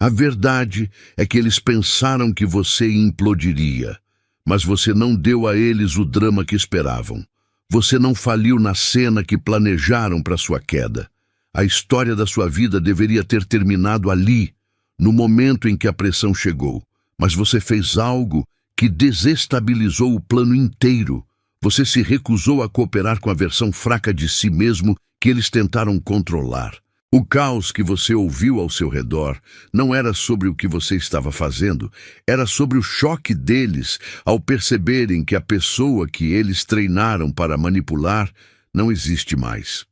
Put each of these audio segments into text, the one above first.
A verdade é que eles pensaram que você implodiria, mas você não deu a eles o drama que esperavam. Você não faliu na cena que planejaram para sua queda. A história da sua vida deveria ter terminado ali, no momento em que a pressão chegou. Mas você fez algo que desestabilizou o plano inteiro. Você se recusou a cooperar com a versão fraca de si mesmo que eles tentaram controlar. O caos que você ouviu ao seu redor não era sobre o que você estava fazendo, era sobre o choque deles ao perceberem que a pessoa que eles treinaram para manipular não existe mais.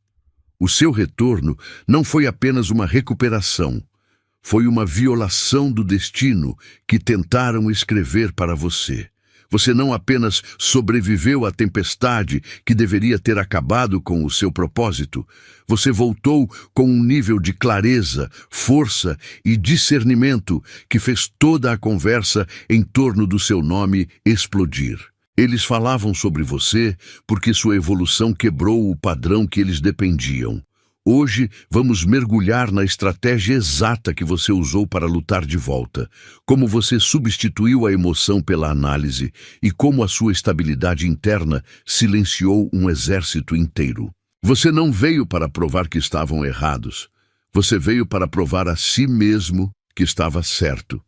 O seu retorno não foi apenas uma recuperação, foi uma violação do destino que tentaram escrever para você. Você não apenas sobreviveu à tempestade que deveria ter acabado com o seu propósito, você voltou com um nível de clareza, força e discernimento que fez toda a conversa em torno do seu nome explodir. Eles falavam sobre você porque sua evolução quebrou o padrão que eles dependiam. Hoje, vamos mergulhar na estratégia exata que você usou para lutar de volta, como você substituiu a emoção pela análise e como a sua estabilidade interna silenciou um exército inteiro. Você não veio para provar que estavam errados. Você veio para provar a si mesmo que estava certo.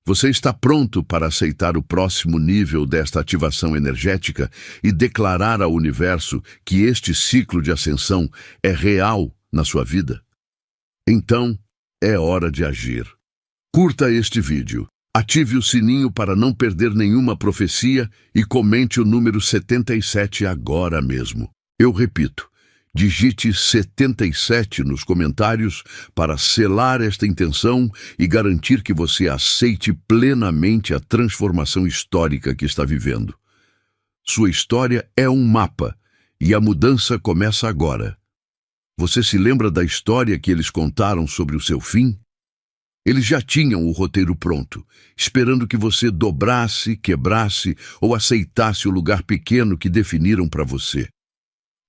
Você está pronto para aceitar o próximo nível desta ativação energética e declarar ao universo que este ciclo de ascensão é real na sua vida? Então, é hora de agir. Curta este vídeo, ative o sininho para não perder nenhuma profecia e comente o número 77 agora mesmo. Eu repito, digite 77 nos comentários para selar esta intenção e garantir que você aceite plenamente a transformação histórica que está vivendo. Sua história é um mapa e a mudança começa agora. Você se lembra da história que eles contaram sobre o seu fim? Eles já tinham o roteiro pronto, esperando que você dobrasse, quebrasse ou aceitasse o lugar pequeno que definiram para você.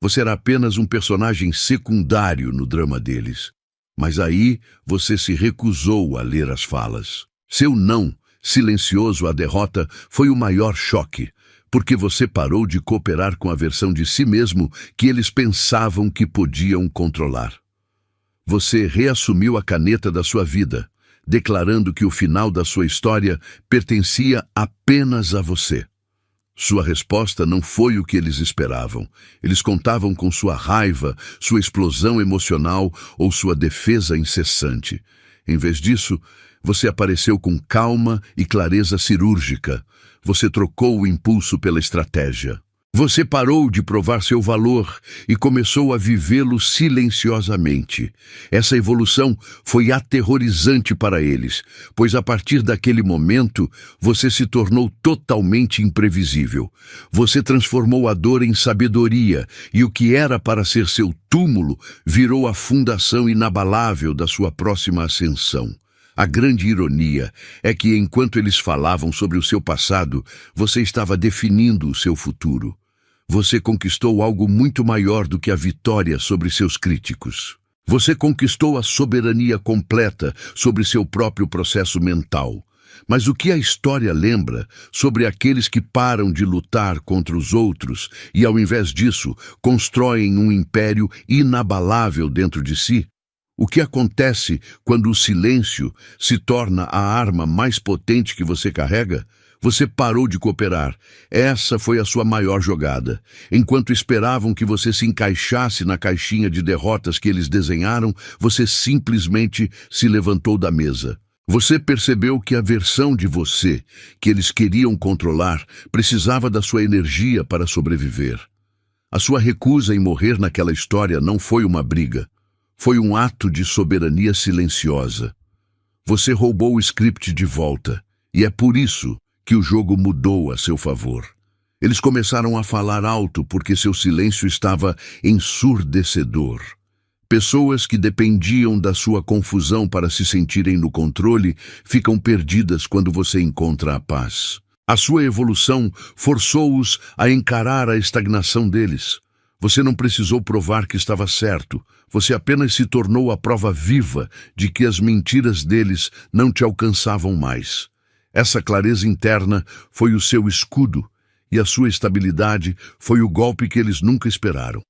Você era apenas um personagem secundário no drama deles. Mas aí você se recusou a ler as falas. Seu não, silencioso à derrota, foi o maior choque, porque você parou de cooperar com a versão de si mesmo que eles pensavam que podiam controlar. Você reassumiu a caneta da sua vida, declarando que o final da sua história pertencia apenas a você. Sua resposta não foi o que eles esperavam. Eles contavam com sua raiva, sua explosão emocional ou sua defesa incessante. Em vez disso, você apareceu com calma e clareza cirúrgica. Você trocou o impulso pela estratégia. Você parou de provar seu valor e começou a vivê-lo silenciosamente. Essa evolução foi aterrorizante para eles, pois a partir daquele momento você se tornou totalmente imprevisível. Você transformou a dor em sabedoria e o que era para ser seu túmulo virou a fundação inabalável da sua próxima ascensão. A grande ironia é que enquanto eles falavam sobre o seu passado, você estava definindo o seu futuro. Você conquistou algo muito maior do que a vitória sobre seus críticos. Você conquistou a soberania completa sobre seu próprio processo mental. Mas o que a história lembra sobre aqueles que param de lutar contra os outros e, ao invés disso, constroem um império inabalável dentro de si? O que acontece quando o silêncio se torna a arma mais potente que você carrega? Você parou de cooperar. Essa foi a sua maior jogada. Enquanto esperavam que você se encaixasse na caixinha de derrotas que eles desenharam, você simplesmente se levantou da mesa. Você percebeu que a versão de você que eles queriam controlar precisava da sua energia para sobreviver. A sua recusa em morrer naquela história não foi uma briga. Foi um ato de soberania silenciosa. Você roubou o script de volta, e é por isso que o jogo mudou a seu favor. Eles começaram a falar alto porque seu silêncio estava ensurdecedor. Pessoas que dependiam da sua confusão para se sentirem no controle ficam perdidas quando você encontra a paz. A sua evolução forçou-os a encarar a estagnação deles. Você não precisou provar que estava certo. Você apenas se tornou a prova viva de que as mentiras deles não te alcançavam mais. Essa clareza interna foi o seu escudo, e a sua estabilidade foi o golpe que eles nunca esperaram.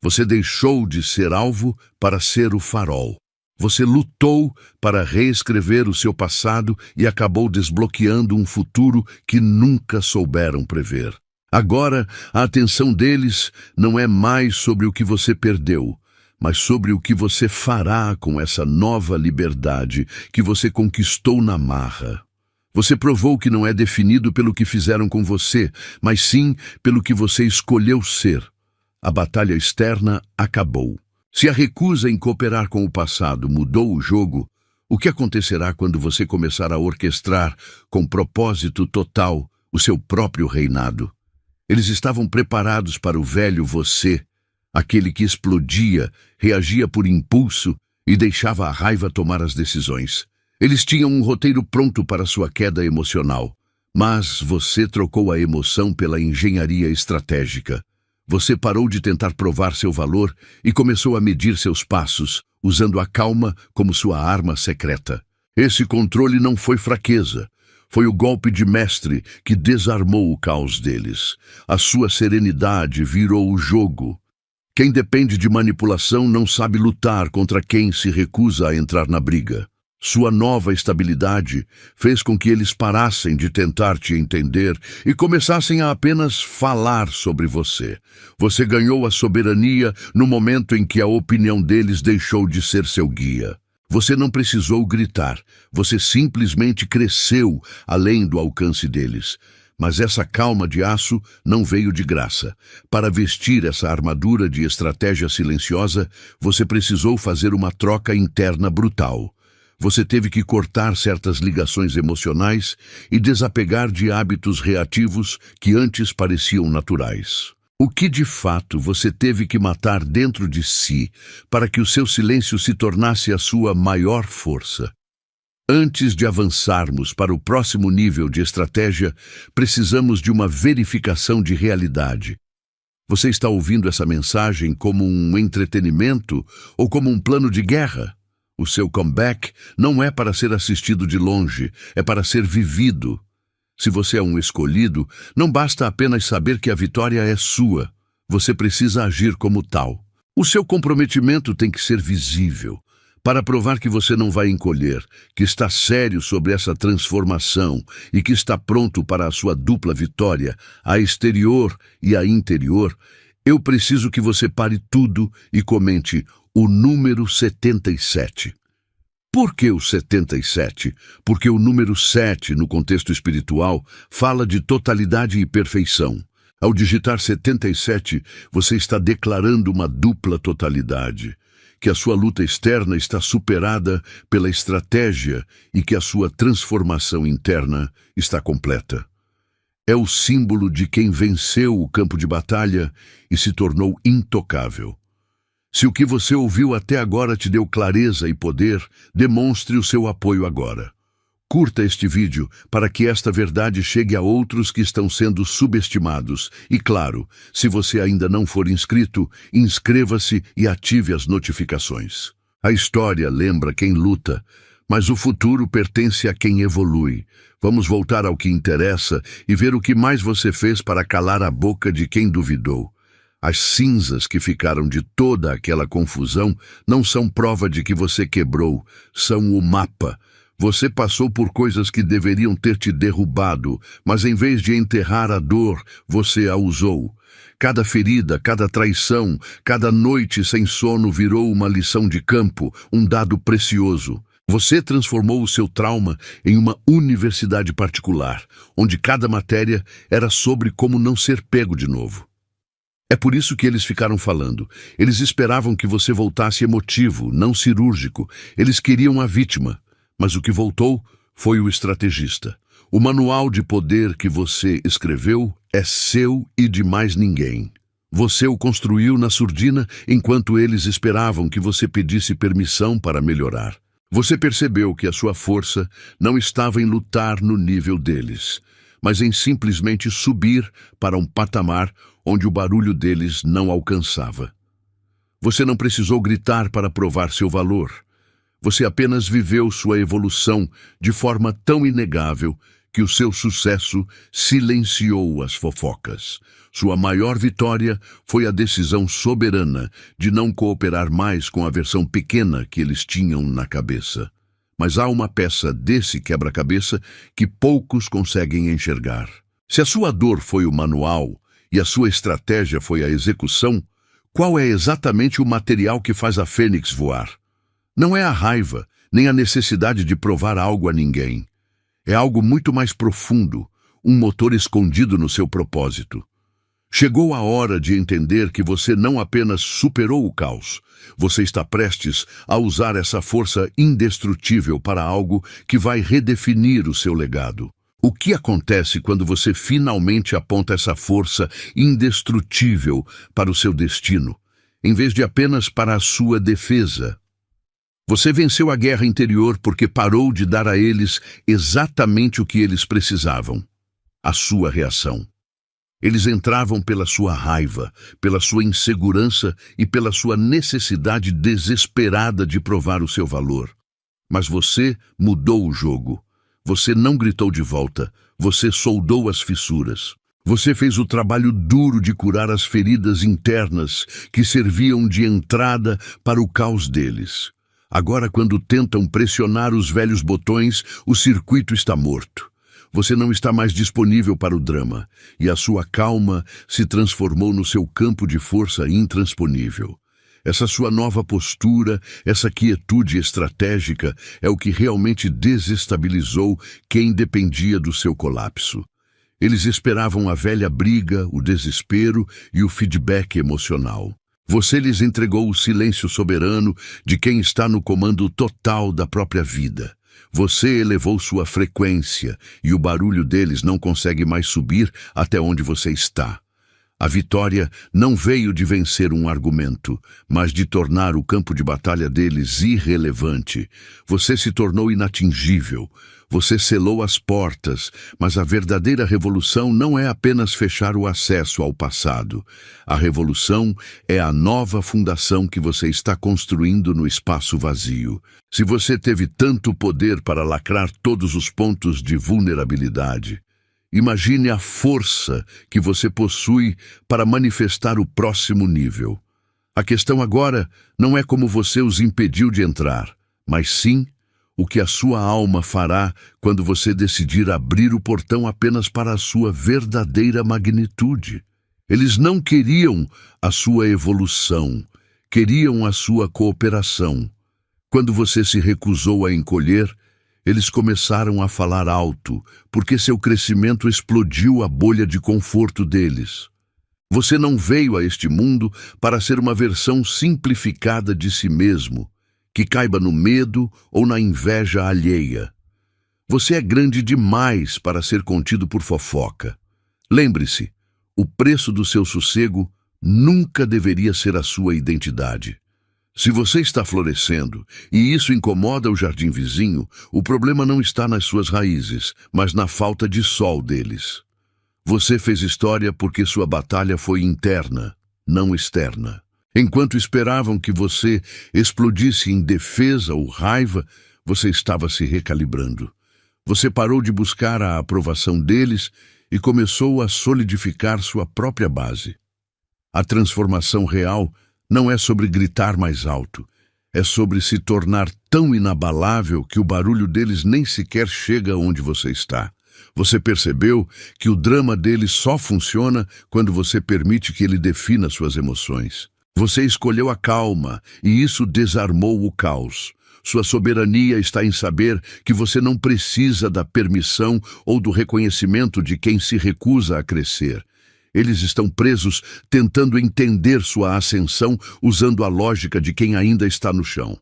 Você deixou de ser alvo para ser o farol. Você lutou para reescrever o seu passado e acabou desbloqueando um futuro que nunca souberam prever. Agora, a atenção deles não é mais sobre o que você perdeu, mas sobre o que você fará com essa nova liberdade que você conquistou na marra. Você provou que não é definido pelo que fizeram com você, mas sim pelo que você escolheu ser. A batalha externa acabou. Se a recusa em cooperar com o passado mudou o jogo, o que acontecerá quando você começar a orquestrar, com propósito total, o seu próprio reinado? Eles estavam preparados para o velho você, aquele que explodia, reagia por impulso e deixava a raiva tomar as decisões. Eles tinham um roteiro pronto para sua queda emocional, mas você trocou a emoção pela engenharia estratégica. Você parou de tentar provar seu valor e começou a medir seus passos, usando a calma como sua arma secreta. Esse controle não foi fraqueza. Foi o golpe de mestre que desarmou o caos deles. A sua serenidade virou o jogo. Quem depende de manipulação não sabe lutar contra quem se recusa a entrar na briga. Sua nova estabilidade fez com que eles parassem de tentar te entender e começassem a apenas falar sobre você. Você ganhou a soberania no momento em que a opinião deles deixou de ser seu guia. Você não precisou gritar, você simplesmente cresceu além do alcance deles. Mas essa calma de aço não veio de graça. Para vestir essa armadura de estratégia silenciosa, você precisou fazer uma troca interna brutal. Você teve que cortar certas ligações emocionais e desapegar de hábitos reativos que antes pareciam naturais. O que de fato você teve que matar dentro de si para que o seu silêncio se tornasse a sua maior força? Antes de avançarmos para o próximo nível de estratégia, precisamos de uma verificação de realidade. Você está ouvindo essa mensagem como um entretenimento ou como um plano de guerra? O seu comeback não é para ser assistido de longe, é para ser vivido. Se você é um escolhido, não basta apenas saber que a vitória é sua. Você precisa agir como tal. O seu comprometimento tem que ser visível, para provar que você não vai encolher, que está sério sobre essa transformação e que está pronto para a sua dupla vitória, a exterior e a interior. Eu preciso que você pare tudo e comente o número 77. Por que o 77? Porque o número 7, no contexto espiritual, fala de totalidade e perfeição. Ao digitar 77, você está declarando uma dupla totalidade, que a sua luta externa está superada pela estratégia e que a sua transformação interna está completa. É o símbolo de quem venceu o campo de batalha e se tornou intocável. Se o que você ouviu até agora te deu clareza e poder, demonstre o seu apoio agora. Curta este vídeo para que esta verdade chegue a outros que estão sendo subestimados. E claro, se você ainda não for inscrito, inscreva-se e ative as notificações. A história lembra quem luta, mas o futuro pertence a quem evolui. Vamos voltar ao que interessa e ver o que mais você fez para calar a boca de quem duvidou. As cinzas que ficaram de toda aquela confusão não são prova de que você quebrou, são o mapa. Você passou por coisas que deveriam ter te derrubado, mas em vez de enterrar a dor, você a usou. Cada ferida, cada traição, cada noite sem sono virou uma lição de campo, um dado precioso. Você transformou o seu trauma em uma universidade particular, onde cada matéria era sobre como não ser pego de novo. É por isso que eles ficaram falando. Eles esperavam que você voltasse emotivo, não cirúrgico. Eles queriam a vítima. Mas o que voltou foi o estrategista. O manual de poder que você escreveu é seu e de mais ninguém. Você o construiu na surdina enquanto eles esperavam que você pedisse permissão para melhorar. Você percebeu que a sua força não estava em lutar no nível deles, mas em simplesmente subir para um patamar onde o barulho deles não alcançava. Você não precisou gritar para provar seu valor. Você apenas viveu sua evolução de forma tão inegável que o seu sucesso silenciou as fofocas. Sua maior vitória foi a decisão soberana de não cooperar mais com a versão pequena que eles tinham na cabeça. Mas há uma peça desse quebra-cabeça que poucos conseguem enxergar. Se a sua dor foi o manual e a sua estratégia foi a execução, qual é exatamente o material que faz a fênix voar? Não é a raiva, nem a necessidade de provar algo a ninguém. É algo muito mais profundo, um motor escondido no seu propósito. Chegou a hora de entender que você não apenas superou o caos, você está prestes a usar essa força indestrutível para algo que vai redefinir o seu legado. O que acontece quando você finalmente aponta essa força indestrutível para o seu destino, em vez de apenas para a sua defesa? Você venceu a guerra interior porque parou de dar a eles exatamente o que eles precisavam: a sua reação. Eles entravam pela sua raiva, pela sua insegurança e pela sua necessidade desesperada de provar o seu valor. Mas você mudou o jogo. Você não gritou de volta, você soldou as fissuras. Você fez o trabalho duro de curar as feridas internas que serviam de entrada para o caos deles. Agora, quando tentam pressionar os velhos botões, o circuito está morto. Você não está mais disponível para o drama, e a sua calma se transformou no seu campo de força intransponível. Essa sua nova postura, essa quietude estratégica, é o que realmente desestabilizou quem dependia do seu colapso. Eles esperavam a velha briga, o desespero e o feedback emocional. Você lhes entregou o silêncio soberano de quem está no comando total da própria vida. Você elevou sua frequência e o barulho deles não consegue mais subir até onde você está. A vitória não veio de vencer um argumento, mas de tornar o campo de batalha deles irrelevante. Você se tornou inatingível. Você selou as portas, mas a verdadeira revolução não é apenas fechar o acesso ao passado. A revolução é a nova fundação que você está construindo no espaço vazio. Se você teve tanto poder para lacrar todos os pontos de vulnerabilidade, imagine a força que você possui para manifestar o próximo nível. A questão agora não é como você os impediu de entrar, mas sim o que a sua alma fará quando você decidir abrir o portão apenas para a sua verdadeira magnitude. Eles não queriam a sua evolução, queriam a sua cooperação. Quando você se recusou a encolher, eles começaram a falar alto, porque seu crescimento explodiu a bolha de conforto deles. Você não veio a este mundo para ser uma versão simplificada de si mesmo, que caiba no medo ou na inveja alheia. Você é grande demais para ser contido por fofoca. Lembre-se, o preço do seu sossego nunca deveria ser a sua identidade. Se você está florescendo e isso incomoda o jardim vizinho, o problema não está nas suas raízes, mas na falta de sol deles. Você fez história porque sua batalha foi interna, não externa. Enquanto esperavam que você explodisse em defesa ou raiva, você estava se recalibrando. Você parou de buscar a aprovação deles e começou a solidificar sua própria base. A transformação real não é sobre gritar mais alto, é sobre se tornar tão inabalável que o barulho deles nem sequer chega onde você está. Você percebeu que o drama deles só funciona quando você permite que ele defina suas emoções. Você escolheu a calma e isso desarmou o caos. Sua soberania está em saber que você não precisa da permissão ou do reconhecimento de quem se recusa a crescer. Eles estão presos tentando entender sua ascensão usando a lógica de quem ainda está no chão.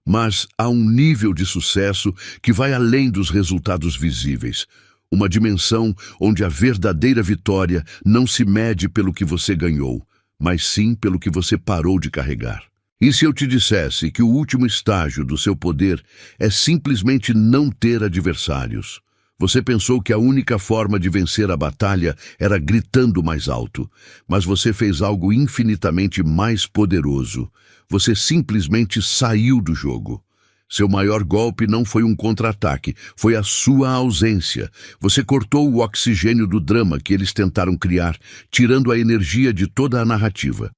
Mas há um nível de sucesso que vai além dos resultados visíveis. Uma dimensão onde a verdadeira vitória não se mede pelo que você ganhou, mas sim pelo que você parou de carregar. E se eu te dissesse que o último estágio do seu poder é simplesmente não ter adversários? Você pensou que a única forma de vencer a batalha era gritando mais alto, mas você fez algo infinitamente mais poderoso. Você simplesmente saiu do jogo. Seu maior golpe não foi um contra-ataque, foi a sua ausência. Você cortou o oxigênio do drama que eles tentaram criar, tirando a energia de toda a narrativa.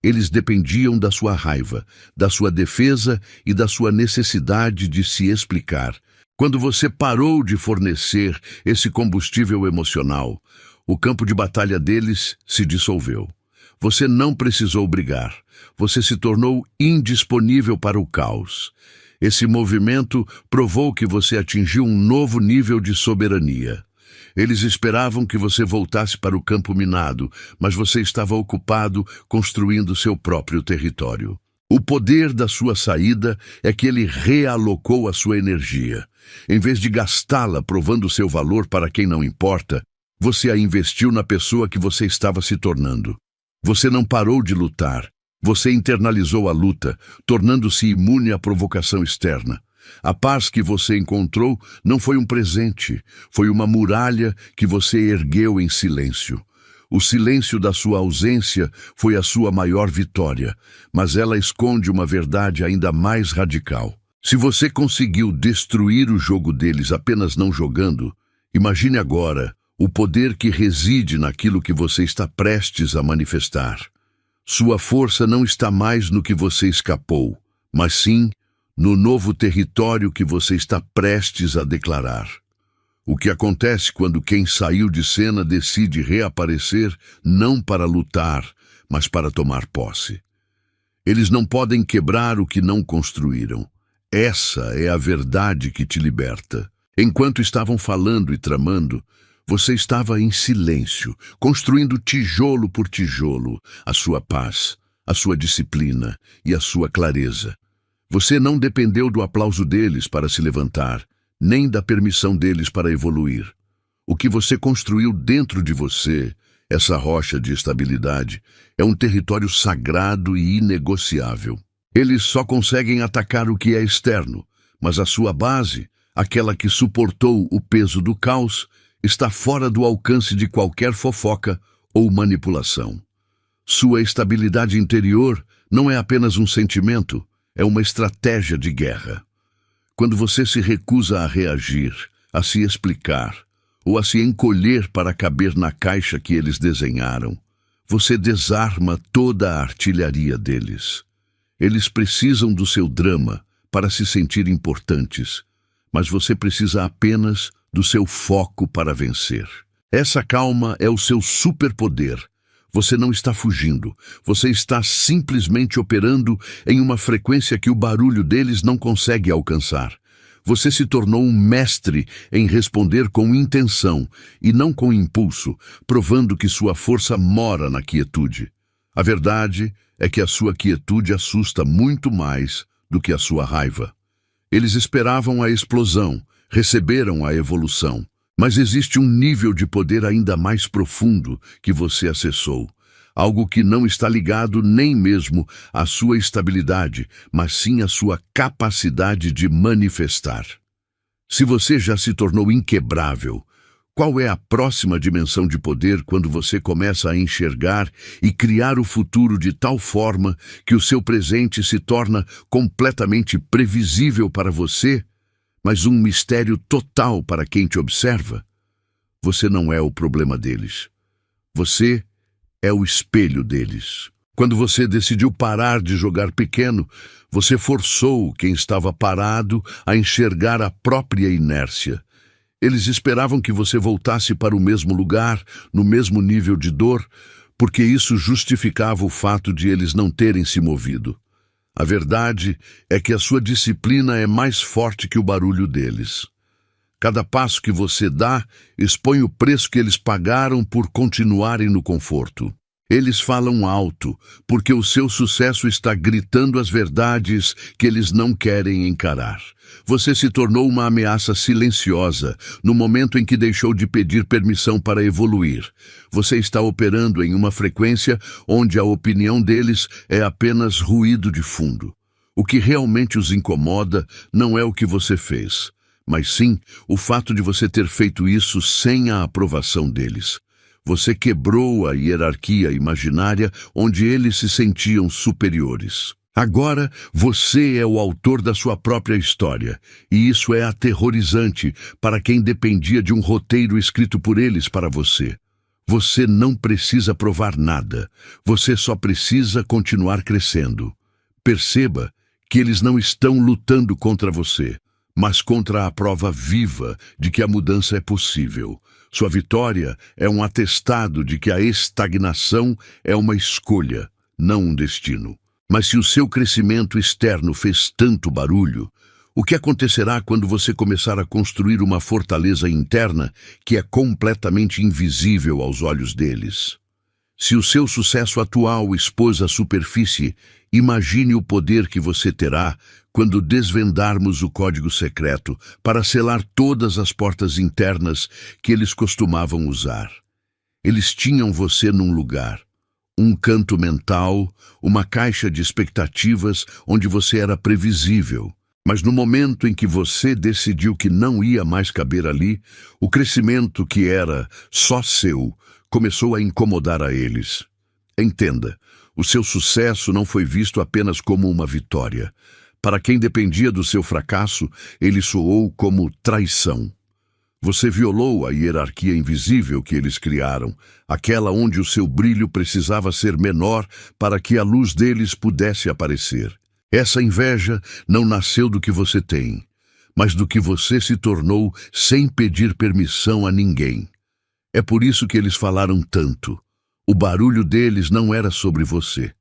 Eles dependiam da sua raiva, da sua defesa e da sua necessidade de se explicar. Quando você parou de fornecer esse combustível emocional, o campo de batalha deles se dissolveu. Você não precisou brigar. Você se tornou indisponível para o caos. Esse movimento provou que você atingiu um novo nível de soberania. Eles esperavam que você voltasse para o campo minado, mas você estava ocupado construindo seu próprio território. O poder da sua saída é que ele realocou a sua energia. Em vez de gastá-la provando seu valor para quem não importa, você a investiu na pessoa que você estava se tornando. Você não parou de lutar. Você internalizou a luta, tornando-se imune à provocação externa. A paz que você encontrou não foi um presente, foi uma muralha que você ergueu em silêncio. O silêncio da sua ausência foi a sua maior vitória, mas ela esconde uma verdade ainda mais radical. Se você conseguiu destruir o jogo deles apenas não jogando, imagine agora o poder que reside naquilo que você está prestes a manifestar. Sua força não está mais no que você escapou, mas sim no novo território que você está prestes a declarar. O que acontece quando quem saiu de cena decide reaparecer não para lutar, mas para tomar posse. Eles não podem quebrar o que não construíram. Essa é a verdade que te liberta. Enquanto estavam falando e tramando, você estava em silêncio, construindo tijolo por tijolo, a sua paz, a sua disciplina e a sua clareza. Você não dependeu do aplauso deles para se levantar, nem da permissão deles para evoluir. O que você construiu dentro de você, essa rocha de estabilidade, é um território sagrado e inegociável. Eles só conseguem atacar o que é externo, mas a sua base, aquela que suportou o peso do caos, está fora do alcance de qualquer fofoca ou manipulação. Sua estabilidade interior não é apenas um sentimento, é uma estratégia de guerra. Quando você se recusa a reagir, a se explicar, ou a se encolher para caber na caixa que eles desenharam, você desarma toda a artilharia deles. Eles precisam do seu drama para se sentir importantes, mas você precisa apenas do seu foco para vencer. Essa calma é o seu superpoder. Você não está fugindo, você está simplesmente operando em uma frequência que o barulho deles não consegue alcançar. Você se tornou um mestre em responder com intenção e não com impulso, provando que sua força mora na quietude. A verdade é que a sua quietude assusta muito mais do que a sua raiva. Eles esperavam a explosão, receberam a evolução. Mas existe um nível de poder ainda mais profundo que você acessou. Algo que não está ligado nem mesmo à sua estabilidade, mas sim à sua capacidade de manifestar. Se você já se tornou inquebrável, qual é a próxima dimensão de poder quando você começa a enxergar e criar o futuro de tal forma que o seu presente se torna completamente previsível para você, mas um mistério total para quem te observa? Você não é o problema deles. Você é o espelho deles. Quando você decidiu parar de jogar pequeno, você forçou quem estava parado a enxergar a própria inércia. Eles esperavam que você voltasse para o mesmo lugar, no mesmo nível de dor, porque isso justificava o fato de eles não terem se movido. A verdade é que a sua disciplina é mais forte que o barulho deles. Cada passo que você dá expõe o preço que eles pagaram por continuarem no conforto. Eles falam alto, porque o seu sucesso está gritando as verdades que eles não querem encarar. Você se tornou uma ameaça silenciosa no momento em que deixou de pedir permissão para evoluir. Você está operando em uma frequência onde a opinião deles é apenas ruído de fundo. O que realmente os incomoda não é o que você fez, mas sim o fato de você ter feito isso sem a aprovação deles. Você quebrou a hierarquia imaginária onde eles se sentiam superiores. Agora, você é o autor da sua própria história, e isso é aterrorizante para quem dependia de um roteiro escrito por eles para você. Você não precisa provar nada, você só precisa continuar crescendo. Perceba que eles não estão lutando contra você, mas contra a prova viva de que a mudança é possível. Sua vitória é um atestado de que a estagnação é uma escolha, não um destino. Mas se o seu crescimento externo fez tanto barulho, o que acontecerá quando você começar a construir uma fortaleza interna que é completamente invisível aos olhos deles? Se o seu sucesso atual expôs a superfície, imagine o poder que você terá quando desvendarmos o código secreto para selar todas as portas internas que eles costumavam usar. Eles tinham você num lugar, um canto mental, uma caixa de expectativas onde você era previsível. Mas no momento em que você decidiu que não ia mais caber ali, o crescimento que era só seu começou a incomodar a eles. Entenda, o seu sucesso não foi visto apenas como uma vitória. Para quem dependia do seu fracasso, ele soou como traição. Você violou a hierarquia invisível que eles criaram, aquela onde o seu brilho precisava ser menor para que a luz deles pudesse aparecer. Essa inveja não nasceu do que você tem, mas do que você se tornou sem pedir permissão a ninguém. É por isso que eles falaram tanto. O barulho deles não era sobre você.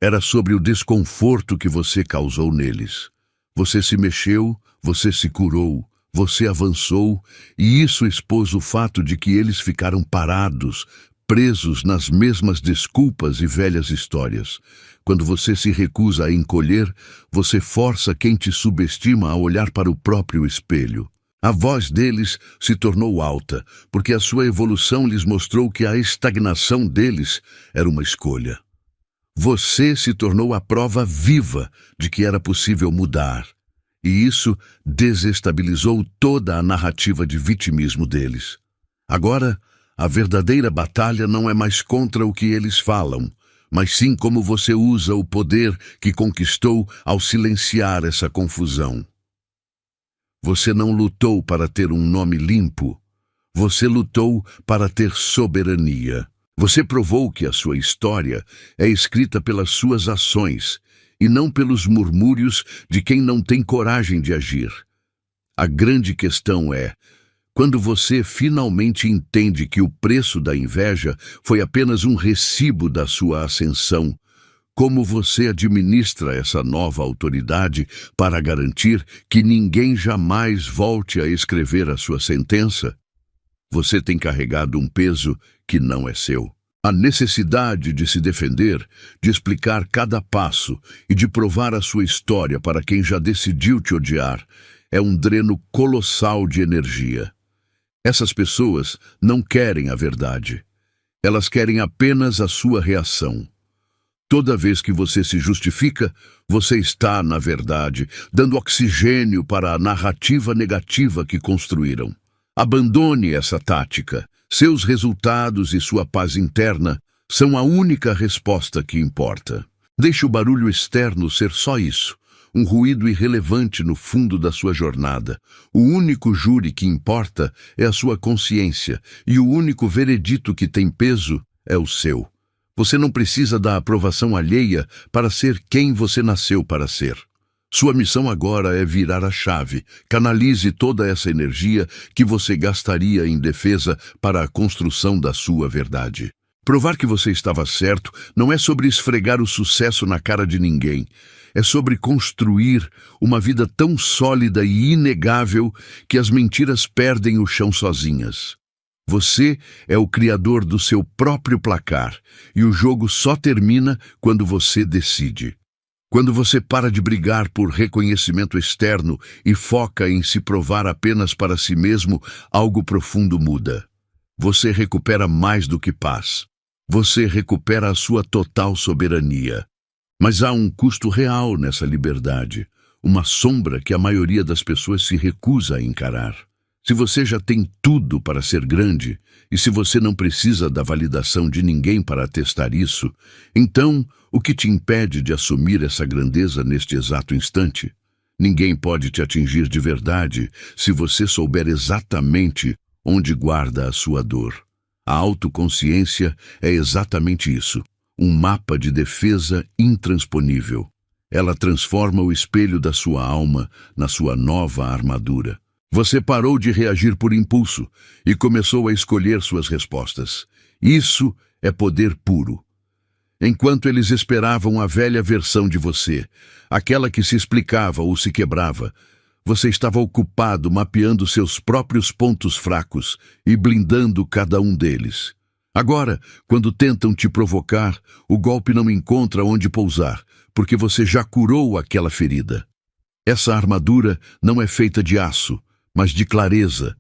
Era sobre o desconforto que você causou neles. Você se mexeu, você se curou, você avançou, e isso expôs o fato de que eles ficaram parados, presos nas mesmas desculpas e velhas histórias. Quando você se recusa a encolher, você força quem te subestima a olhar para o próprio espelho. A voz deles se tornou alta, porque a sua evolução lhes mostrou que a estagnação deles era uma escolha. Você se tornou a prova viva de que era possível mudar. E isso desestabilizou toda a narrativa de vitimismo deles. Agora, a verdadeira batalha não é mais contra o que eles falam, mas sim como você usa o poder que conquistou ao silenciar essa confusão. Você não lutou para ter um nome limpo. Você lutou para ter soberania. Você provou que a sua história é escrita pelas suas ações e não pelos murmúrios de quem não tem coragem de agir. A grande questão é, quando você finalmente entende que o preço da inveja foi apenas um recibo da sua ascensão, como você administra essa nova autoridade para garantir que ninguém jamais volte a escrever a sua sentença? Você tem carregado um peso que não é seu. A necessidade de se defender, de explicar cada passo e de provar a sua história para quem já decidiu te odiar, é um dreno colossal de energia. Essas pessoas não querem a verdade. Elas querem apenas a sua reação. Toda vez que você se justifica, você está, na verdade, dando oxigênio para a narrativa negativa que construíram. Abandone essa tática. Seus resultados e sua paz interna são a única resposta que importa. Deixe o barulho externo ser só isso, um ruído irrelevante no fundo da sua jornada. O único júri que importa é a sua consciência, e o único veredito que tem peso é o seu. Você não precisa da aprovação alheia para ser quem você nasceu para ser. Sua missão agora é virar a chave. Canalize toda essa energia que você gastaria em defesa para a construção da sua verdade. Provar que você estava certo não é sobre esfregar o sucesso na cara de ninguém. É sobre construir uma vida tão sólida e inegável que as mentiras perdem o chão sozinhas. Você é o criador do seu próprio placar, e o jogo só termina quando você decide. Quando você para de brigar por reconhecimento externo e foca em se provar apenas para si mesmo, algo profundo muda. Você recupera mais do que paz. Você recupera a sua total soberania. Mas há um custo real nessa liberdade. uma sombra que a maioria das pessoas se recusa a encarar. Se você já tem tudo para ser grande, e se você não precisa da validação de ninguém para atestar isso, então o que te impede de assumir essa grandeza neste exato instante? Ninguém pode te atingir de verdade se você souber exatamente onde guarda a sua dor. A autoconsciência é exatamente isso, um mapa de defesa intransponível. Ela transforma o espelho da sua alma na sua nova armadura. Você parou de reagir por impulso e começou a escolher suas respostas. Isso é poder puro. Enquanto eles esperavam a velha versão de você, aquela que se explicava ou se quebrava, você estava ocupado mapeando seus próprios pontos fracos e blindando cada um deles. Agora, quando tentam te provocar, o golpe não encontra onde pousar, porque você já curou aquela ferida. Essa armadura não é feita de aço, mas de clareza.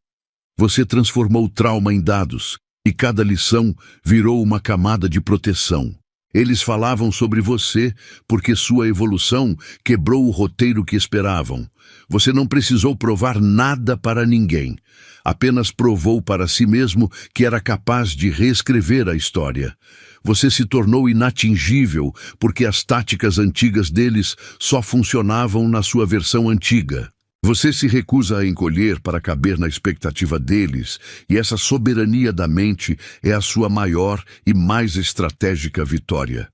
Você transformou o trauma em dados, e cada lição virou uma camada de proteção. Eles falavam sobre você porque sua evolução quebrou o roteiro que esperavam. Você não precisou provar nada para ninguém. Apenas provou para si mesmo que era capaz de reescrever a história. Você se tornou inatingível porque as táticas antigas deles só funcionavam na sua versão antiga. Você se recusa a encolher para caber na expectativa deles, e essa soberania da mente é a sua maior e mais estratégica vitória.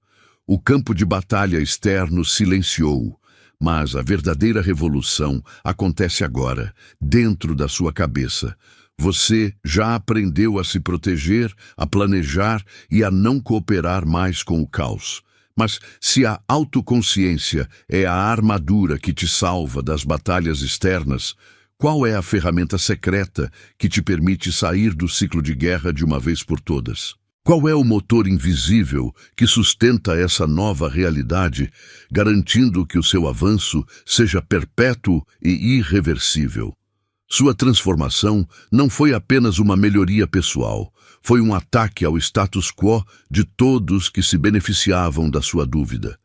O campo de batalha externo silenciou, mas a verdadeira revolução acontece agora, dentro da sua cabeça. Você já aprendeu a se proteger, a planejar e a não cooperar mais com o caos. Mas se a autoconsciência é a armadura que te salva das batalhas externas, qual é a ferramenta secreta que te permite sair do ciclo de guerra de uma vez por todas? Qual é o motor invisível que sustenta essa nova realidade, garantindo que o seu avanço seja perpétuo e irreversível? Sua transformação não foi apenas uma melhoria pessoal, foi um ataque ao status quo de todos que se beneficiavam da sua dúvida.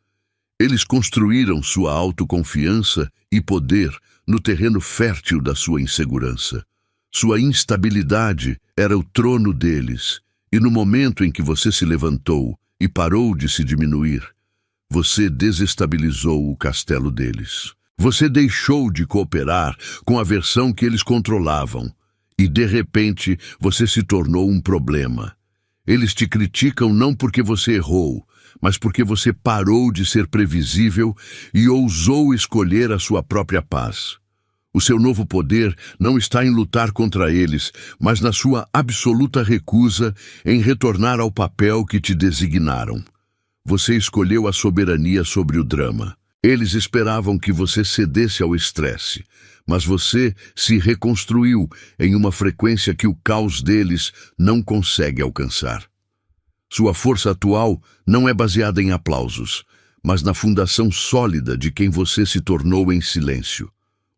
Eles construíram sua autoconfiança e poder no terreno fértil da sua insegurança. Sua instabilidade era o trono deles, e no momento em que você se levantou e parou de se diminuir, você desestabilizou o castelo deles. Você deixou de cooperar com a versão que eles controlavam, e de repente você se tornou um problema. Eles te criticam não porque você errou, mas porque você parou de ser previsível e ousou escolher a sua própria paz. O seu novo poder não está em lutar contra eles, mas na sua absoluta recusa em retornar ao papel que te designaram. Você escolheu a soberania sobre o drama. Eles esperavam que você cedesse ao estresse, mas você se reconstruiu em uma frequência que o caos deles não consegue alcançar. Sua força atual não é baseada em aplausos, mas na fundação sólida de quem você se tornou em silêncio.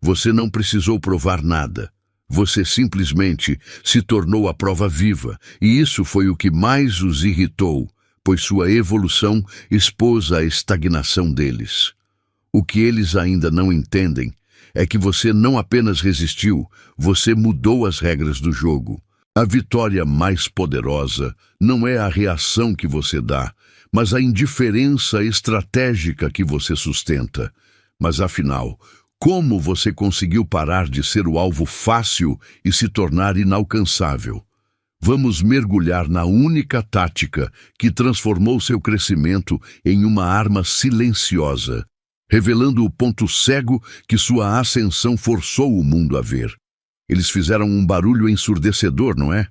Você não precisou provar nada. Você simplesmente se tornou a prova viva, e isso foi o que mais os irritou, pois sua evolução expôs a estagnação deles. O que eles ainda não entendem é que você não apenas resistiu, você mudou as regras do jogo. A vitória mais poderosa não é a reação que você dá, mas a indiferença estratégica que você sustenta. Mas afinal, como você conseguiu parar de ser o alvo fácil e se tornar inalcançável? Vamos mergulhar na única tática que transformou seu crescimento em uma arma silenciosa, revelando o ponto cego que sua ascensão forçou o mundo a ver. Eles fizeram um barulho ensurdecedor, não é?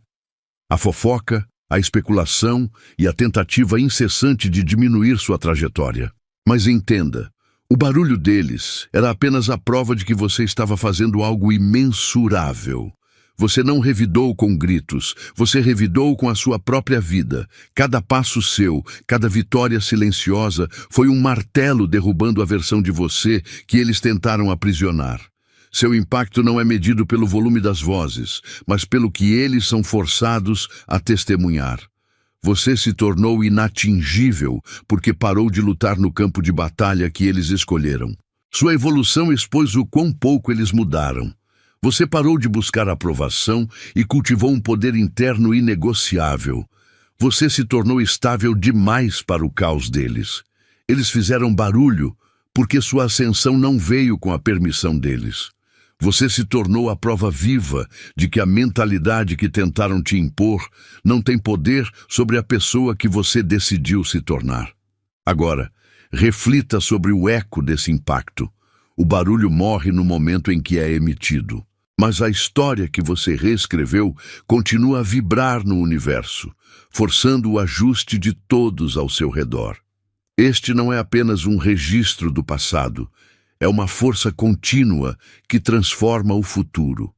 A fofoca, a especulação e a tentativa incessante de diminuir sua trajetória. Mas entenda, o barulho deles era apenas a prova de que você estava fazendo algo imensurável. Você não revidou com gritos, você revidou com a sua própria vida. Cada passo seu, cada vitória silenciosa foi um martelo derrubando a versão de você que eles tentaram aprisionar. Seu impacto não é medido pelo volume das vozes, mas pelo que eles são forçados a testemunhar. Você se tornou inatingível porque parou de lutar no campo de batalha que eles escolheram. Sua evolução expôs o quão pouco eles mudaram. Você parou de buscar aprovação e cultivou um poder interno inegociável. Você se tornou estável demais para o caos deles. Eles fizeram barulho porque sua ascensão não veio com a permissão deles. Você se tornou a prova viva de que a mentalidade que tentaram te impor não tem poder sobre a pessoa que você decidiu se tornar. Agora, reflita sobre o eco desse impacto. O barulho morre no momento em que é emitido, mas a história que você reescreveu continua a vibrar no universo, forçando o ajuste de todos ao seu redor. Este não é apenas um registro do passado, é uma força contínua que transforma o futuro.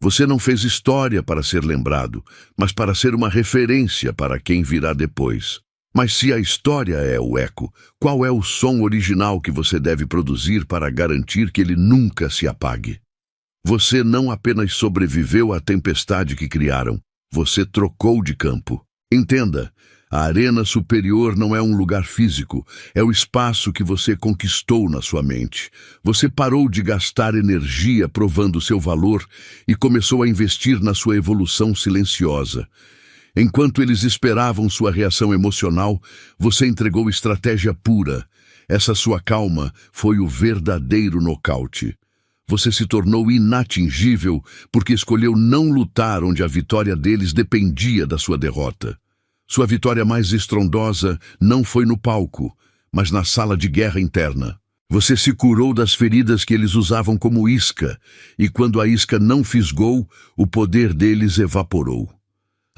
Você não fez história para ser lembrado, mas para ser uma referência para quem virá depois. Mas se a história é o eco, qual é o som original que você deve produzir para garantir que ele nunca se apague? Você não apenas sobreviveu à tempestade que criaram, você trocou de campo. Entenda, a arena superior não é um lugar físico, é o espaço que você conquistou na sua mente. Você parou de gastar energia provando seu valor e começou a investir na sua evolução silenciosa. Enquanto eles esperavam sua reação emocional, você entregou estratégia pura. Essa sua calma foi o verdadeiro nocaute. Você se tornou inatingível porque escolheu não lutar onde a vitória deles dependia da sua derrota. Sua vitória mais estrondosa não foi no palco, mas na sala de guerra interna. Você se curou das feridas que eles usavam como isca, e quando a isca não fisgou, o poder deles evaporou.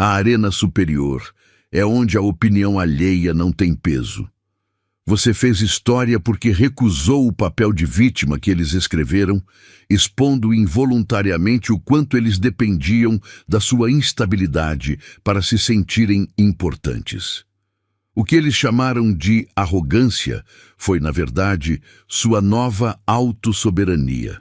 A arena superior é onde a opinião alheia não tem peso. Você fez história porque recusou o papel de vítima que eles escreveram, expondo involuntariamente o quanto eles dependiam da sua instabilidade para se sentirem importantes. O que eles chamaram de arrogância foi, na verdade, sua nova autossoberania.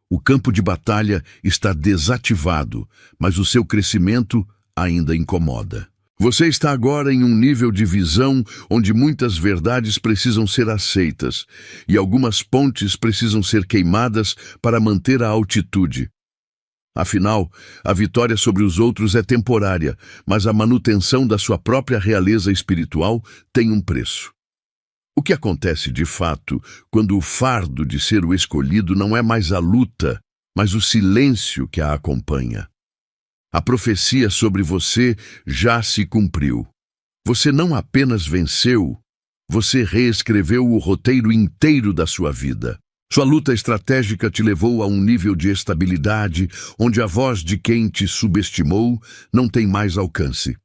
O campo de batalha está desativado, mas o seu crescimento ainda incomoda. Você está agora em um nível de visão onde muitas verdades precisam ser aceitas e algumas pontes precisam ser queimadas para manter a altitude. Afinal, a vitória sobre os outros é temporária, mas a manutenção da sua própria realeza espiritual tem um preço. O que acontece de fato quando o fardo de ser o escolhido não é mais a luta, mas o silêncio que a acompanha? A profecia sobre você já se cumpriu. Você não apenas venceu, você reescreveu o roteiro inteiro da sua vida. Sua luta estratégica te levou a um nível de estabilidade onde a voz de quem te subestimou não tem mais alcance.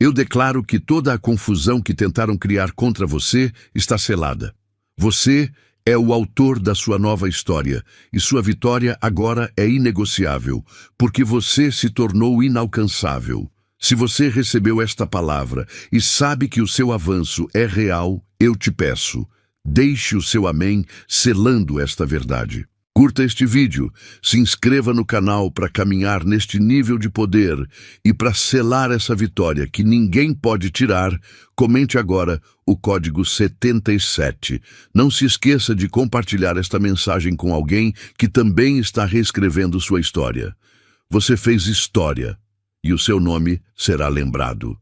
Eu declaro que toda a confusão que tentaram criar contra você está selada. Você é o autor da sua nova história, e sua vitória agora é inegociável, porque você se tornou inalcançável. Se você recebeu esta palavra e sabe que o seu avanço é real, eu te peço, deixe o seu amém selando esta verdade. Curta este vídeo, se inscreva no canal para caminhar neste nível de poder e para selar essa vitória que ninguém pode tirar, comente agora o código 77. Não se esqueça de compartilhar esta mensagem com alguém que também está reescrevendo sua história. Você fez história e o seu nome será lembrado.